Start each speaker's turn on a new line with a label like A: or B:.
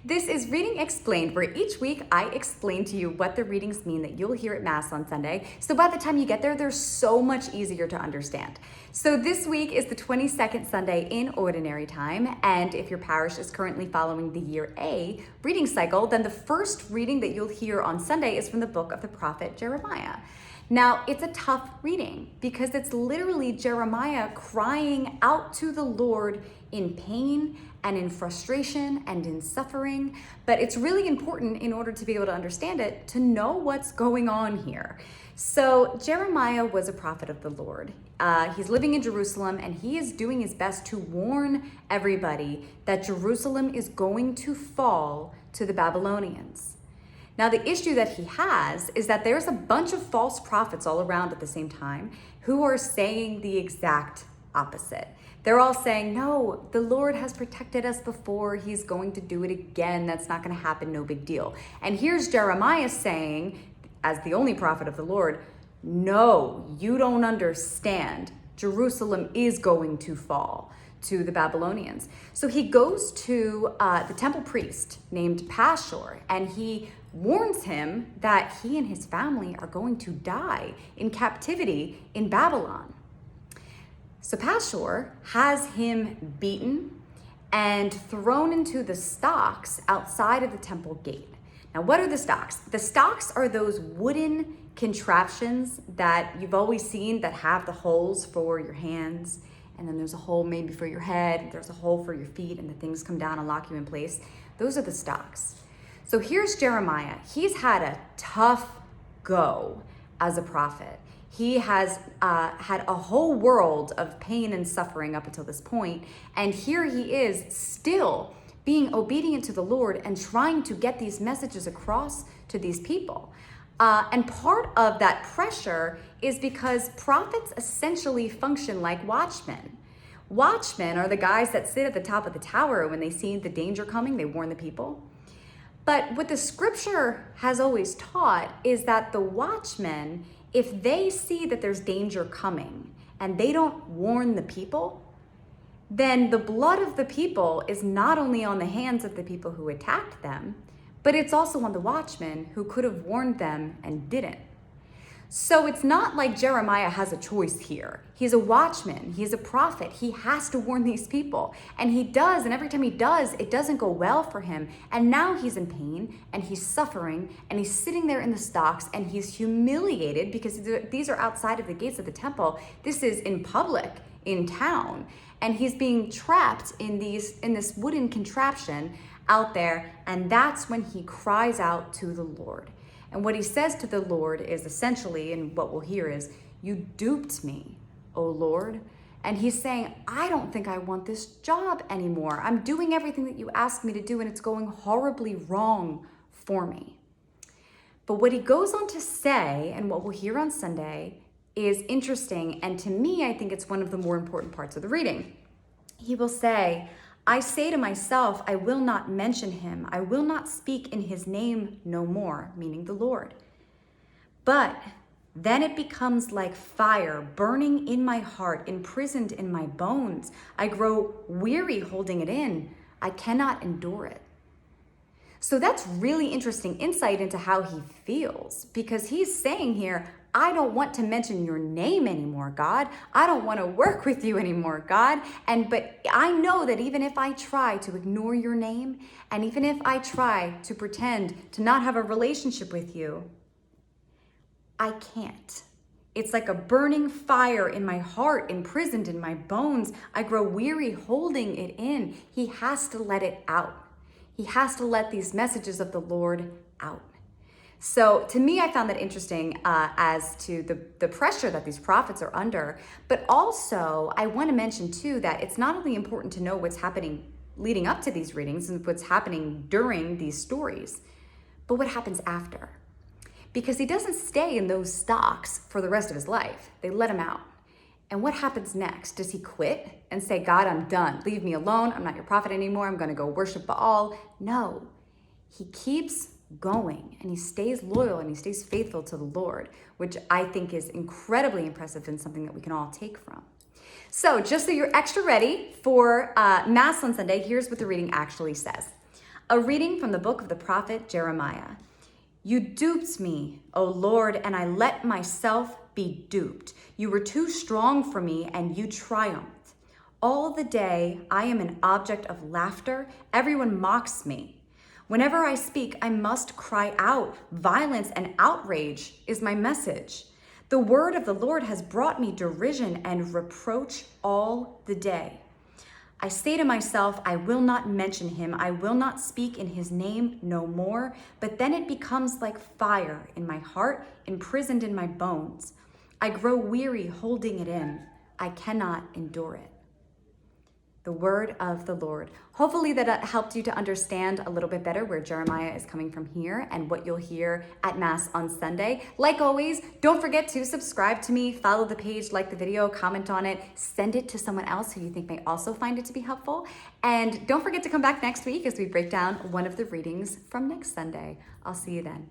A: This is Reading Explained, where each week I explain to you what the readings mean that you'll hear at Mass on Sunday. So by the time you get there, they're so much easier to understand. So this week is the 22nd Sunday in Ordinary Time, and if your parish is currently following the Year A reading cycle, then the first reading that you'll hear on Sunday is from the book of the prophet Jeremiah. Now, it's a tough reading because it's literally Jeremiah crying out to the Lord in pain and in frustration and in suffering. But it's really important, in order to be able to understand it, to know what's going on here. So Jeremiah was a prophet of the Lord. He's living in Jerusalem, and he is doing his best to warn everybody that Jerusalem is going to fall to the Babylonians. Now, the issue that he has is that there's a bunch of false prophets all around at the same time who are saying the exact opposite. They're all saying, no, the Lord has protected us before. He's going to do it again. That's not going to happen. No big deal. And here's Jeremiah saying, as the only prophet of the Lord, no, you don't understand. Jerusalem is going to fall to the Babylonians. So he goes to the temple priest named Pashur, and he warns him that he and his family are going to die in captivity in Babylon. So Pashur has him beaten and thrown into the stocks outside of the temple gate. Now, what are the stocks? The stocks are those wooden contraptions that you've always seen that have the holes for your hands, and then there's a hole maybe for your head, there's a hole for your feet, and the things come down and lock you in place. Those are the stocks. So here's Jeremiah. He's had a tough go as a prophet. He has had a whole world of pain and suffering up until this point, and here he is still being obedient to the Lord and trying to get these messages across to these people. And part of that pressure is because prophets essentially function like watchmen. Watchmen are the guys that sit at the top of the tower. When they see the danger coming, they warn the people. But what the scripture has always taught is that the watchmen, if they see that there's danger coming and they don't warn the people, then the blood of the people is not only on the hands of the people who attacked them, but it's also on the watchmen who could have warned them and didn't. So it's not like Jeremiah has a choice here. He's a watchman, he's a prophet, he has to warn these people. And he does, and every time he does, it doesn't go well for him. And now he's in pain, and he's suffering, and he's sitting there in the stocks, and he's humiliated because these are outside of the gates of the temple. This is in public, in town. And he's being trapped in this wooden contraption out there, and that's when he cries out to the Lord. And what he says to the Lord is essentially, and what we'll hear is, you duped me, O Lord. And he's saying, I don't think I want this job anymore. I'm doing everything that you asked me to do, and it's going horribly wrong for me. But what he goes on to say, and what we'll hear on Sunday, is interesting. And to me, I think it's one of the more important parts of the reading. He will say, I say to myself, I will not mention him. I will not speak in his name no more, meaning the Lord. But then it becomes like fire burning in my heart, imprisoned in my bones. I grow weary holding it in. I cannot endure it. So that's really interesting insight into how he feels, because he's saying here, I don't want to mention your name anymore, God. I don't want to work with you anymore, God. But I know that even if I try to ignore your name, and even if I try to pretend to not have a relationship with you, I can't. It's like a burning fire in my heart, imprisoned in my bones. I grow weary holding it in. He has to let it out. He has to let these messages of the Lord out. So to me, I found that interesting as to the pressure that these prophets are under. But also, I want to mention too that it's not only important to know what's happening leading up to these readings and what's happening during these stories, but what happens after. Because he doesn't stay in those stocks for the rest of his life. They let him out. And what happens next? Does he quit and say, God, I'm done. Leave me alone. I'm not your prophet anymore. I'm going to go worship Baal. No, he keeps going, and he stays loyal, and he stays faithful to the Lord, which I think is incredibly impressive and something that we can all take from. So just so you're extra ready for Mass on Sunday, here's what the reading actually says. A reading from the book of the prophet Jeremiah. You duped me, O Lord, and I let myself be duped. You were too strong for me, and you triumphed. All the day I am an object of laughter. Everyone mocks me. Whenever I speak, I must cry out. Violence and outrage is my message. The word of the Lord has brought me derision and reproach all the day. I say to myself, I will not mention him. I will not speak in his name no more. But then it becomes like fire in my heart, imprisoned in my bones. I grow weary holding it in. I cannot endure it. The word of the Lord. Hopefully that helped you to understand a little bit better where Jeremiah is coming from here and what you'll hear at Mass on Sunday. Like always, don't forget to subscribe to me, follow the page, like the video, comment on it, send it to someone else who you think may also find it to be helpful. And don't forget to come back next week as we break down one of the readings from next Sunday. I'll see you then.